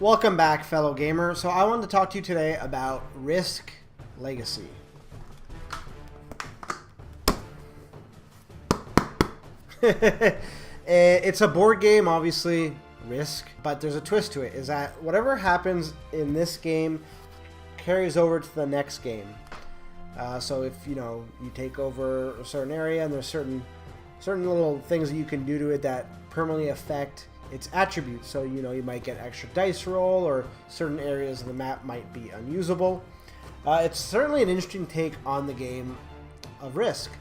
Welcome back, fellow gamer. So I wanted to talk to you today about Risk Legacy. It's a board game, obviously, Risk, but there's a twist to it, is that whatever happens in this game carries over to the next game. So if, you take over a certain area and there's certain little things that you can do to it that permanently affect its attributes. So, you might get extra dice roll, or certain areas of the map might be unusable. It's certainly an interesting take on the game of Risk.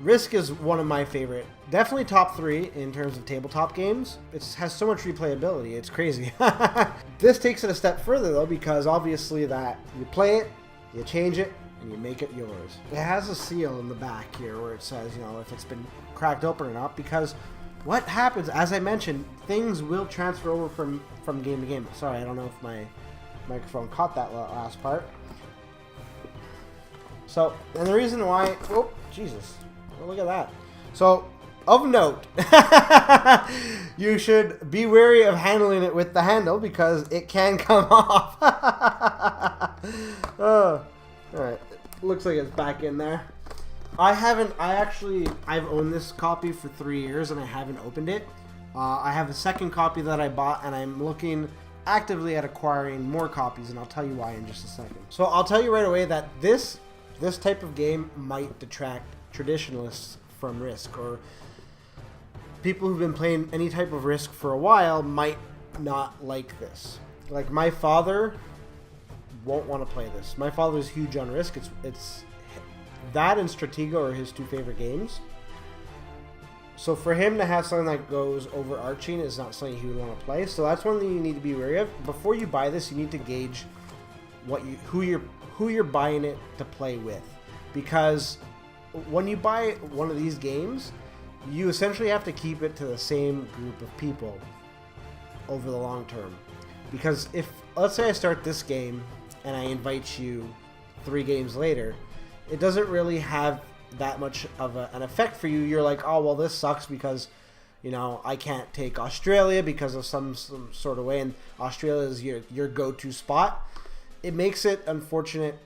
Risk is one of my favorite, definitely top 3 in terms of tabletop games. It has so much replayability, it's crazy. This takes it a step further though, because obviously that you play it, you change it, and you make it yours. It has a seal in the back here where it says, if it's been cracked open or not, because what happens, as I mentioned, things will transfer over from game to game. Sorry, I don't know if my microphone caught that last part. So, and the reason why, oh, Jesus, oh, look at that. So, of note, you should be wary of handling it with the handle because it can come off. Oh, all right, looks like it's back in there. I've owned this copy for 3 years and I haven't opened it. I have a second copy that I bought and I'm looking actively at acquiring more copies, and I'll tell you why in just a second. So I'll tell you right away that this type of game might detract traditionalists from Risk, or people who've been playing any type of Risk for a while might not like this. Like, my father won't want to play this. My father's huge on Risk. It's that and Stratego are his 2 favorite games. So for him to have something that goes overarching is not something he would want to play. So that's one thing you need to be wary of. Before you buy this, you need to gauge who you're buying it to play with. Because when you buy one of these games, you essentially have to keep it to the same group of people over the long term. Because if, let's say I start this game and I invite you 3 games later, it doesn't really have that much of an effect for you. You're like, oh, well, this sucks because, I can't take Australia because of some sort of way, and Australia is your go-to spot. It makes it unfortunate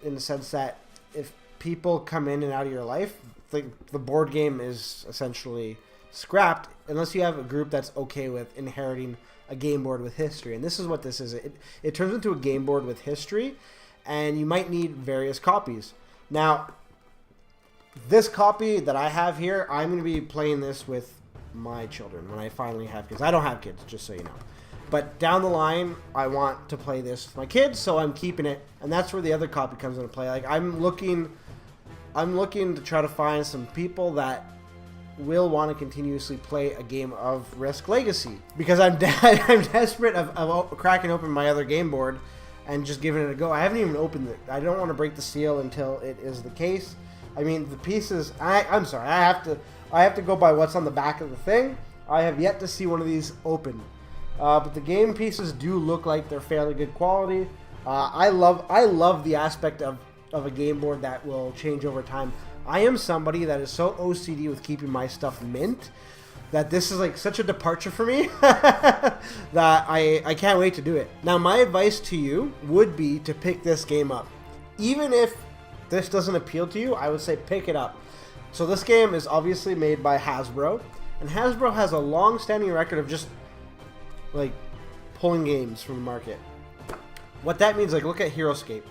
in the sense that if people come in and out of your life, the board game is essentially scrapped unless you have a group that's okay with inheriting a game board with history. And this is what this is. It turns into a game board with history, and you might need various copies. Now, this copy that I have here, I'm going to be playing this with my children when I finally have kids. I don't have kids, just so you know. But down the line, I want to play this with my kids, so I'm keeping it. And that's where the other copy comes into play. Like, I'm looking to try to find some people that will want to continuously play a game of Risk Legacy, because I'm desperate of cracking open my other game board and just giving it a go. I haven't even opened it. I don't want to break the seal until it is the case. I mean, the pieces, I'm sorry, I have to go by what's on the back of the thing. I have yet to see one of these open. But the game pieces do look like they're fairly good quality. I love the aspect of a game board that will change over time. I am somebody that is so OCD with keeping my stuff mint that this is like such a departure for me that I can't wait to do it. Now, my advice to you would be to pick this game up. Even if this doesn't appeal to you, I would say pick it up. So this game is obviously made by Hasbro, and Hasbro has a long-standing record of just like pulling games from the market. What that means, like, look at HeroScape.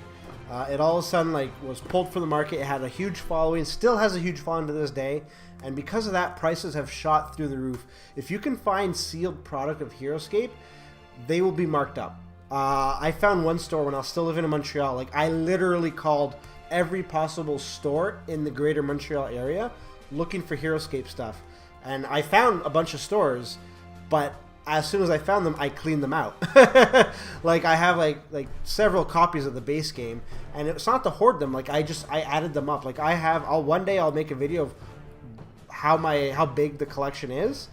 It all of a sudden was pulled from the market. It had a huge following, still has a huge following to this day, and because of that, prices have shot through the roof. If you can find sealed product of HeroScape, they will be marked up. I found one store when I was still living in Montreal. Like, I literally called every possible store in the greater Montreal area looking for HeroScape stuff, and I found a bunch of stores, but as soon as I found them, I cleaned them out. Like, I have like several copies of the base game, and it's not to hoard them. Like, I added them up. Like, one day I'll make a video of how big the collection is.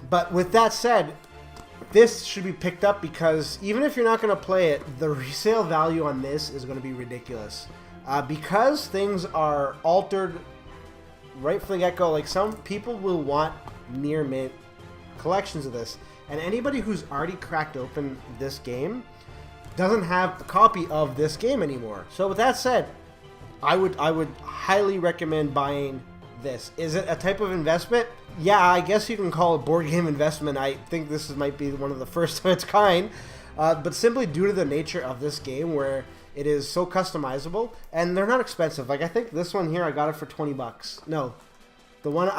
But with that said, this should be picked up, because even if you're not going to play it, the resale value on this is going to be ridiculous. Because things are altered right from the get-go. Like, some people will want near mint collections of this, And anybody who's already cracked open this game doesn't have a copy of this game anymore. So with that said, I would highly recommend buying this. Is it a type of investment? Yeah, I guess you can call it board game investment. I think this might be one of the first of its kind, but simply due to the nature of this game where it is so customizable, and they're not expensive. Like, I think this one here, I got it for 20 bucks. No, the one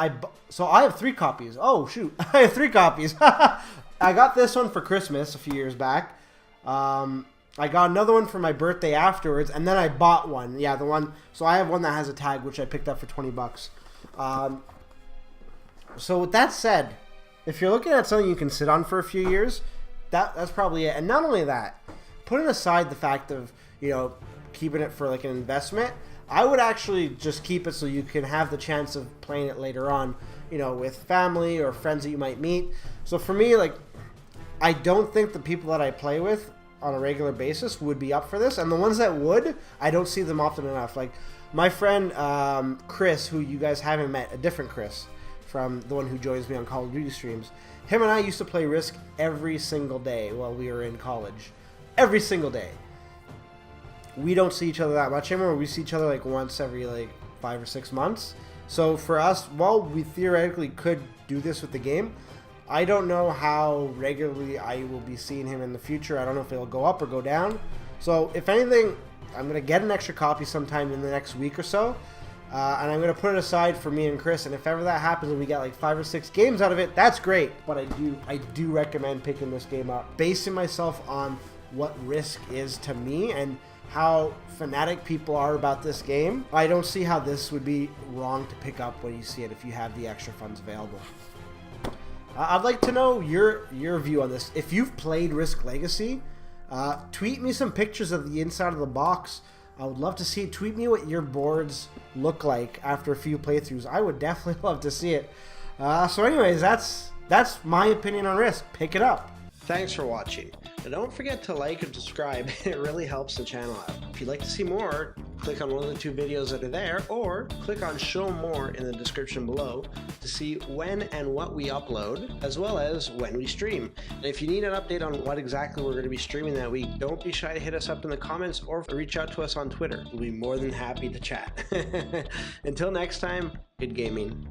so I have 3 copies. Oh, shoot. I have 3 copies. I got this one for Christmas a few years back. I got another one for my birthday afterwards, and then I bought one. Yeah, the one. So I have one that has a tag, which I picked up for 20 bucks. So with that said, if you're looking at something you can sit on for a few years, that's probably it. And not only that, putting aside the fact of, you know, keeping it for like an investment, I would actually just keep it so you can have the chance of playing it later on, you know, with family or friends that you might meet. So for me, like, I don't think the people that I play with on a regular basis would be up for this, and the ones that would, I don't see them often enough. Like my friend Chris, who you guys haven't met, a different Chris from the one who joins me on Call of Duty streams, him and I used to play Risk every single day while we were in college. Every single day. We don't see each other that much anymore. We see each other like once every like 5 or 6 months. So for us, while we theoretically could do this with the game, I don't know how regularly I will be seeing him in the future. I don't know if it'll go up or go down. So if anything, I'm going to get an extra copy sometime in the next week or so. And I'm going to put it aside for me and Chris. And if ever that happens and we get like 5 or 6 games out of it, that's great. But I do recommend picking this game up. Basing myself on what Risk is to me and how fanatic people are about this game, I don't see how this would be wrong to pick up when you see it if you have the extra funds available. I'd like to know your view on this. If you've played Risk Legacy, tweet me some pictures of the inside of the box. I would love to see it. Tweet me what your boards look like after a few playthroughs. I would definitely love to see it. So anyways, that's my opinion on Risk. Pick it up. Thanks for watching. And don't forget to like and subscribe. It really helps the channel out. If you'd like to see more, click on one of the 2 videos that are there, or click on show more in the description below to see when and what we upload, as well as when we stream. And if you need an update on what exactly we're going to be streaming that week, don't be shy to hit us up in the comments or reach out to us on Twitter. We'll be more than happy to chat. Until next time, good gaming.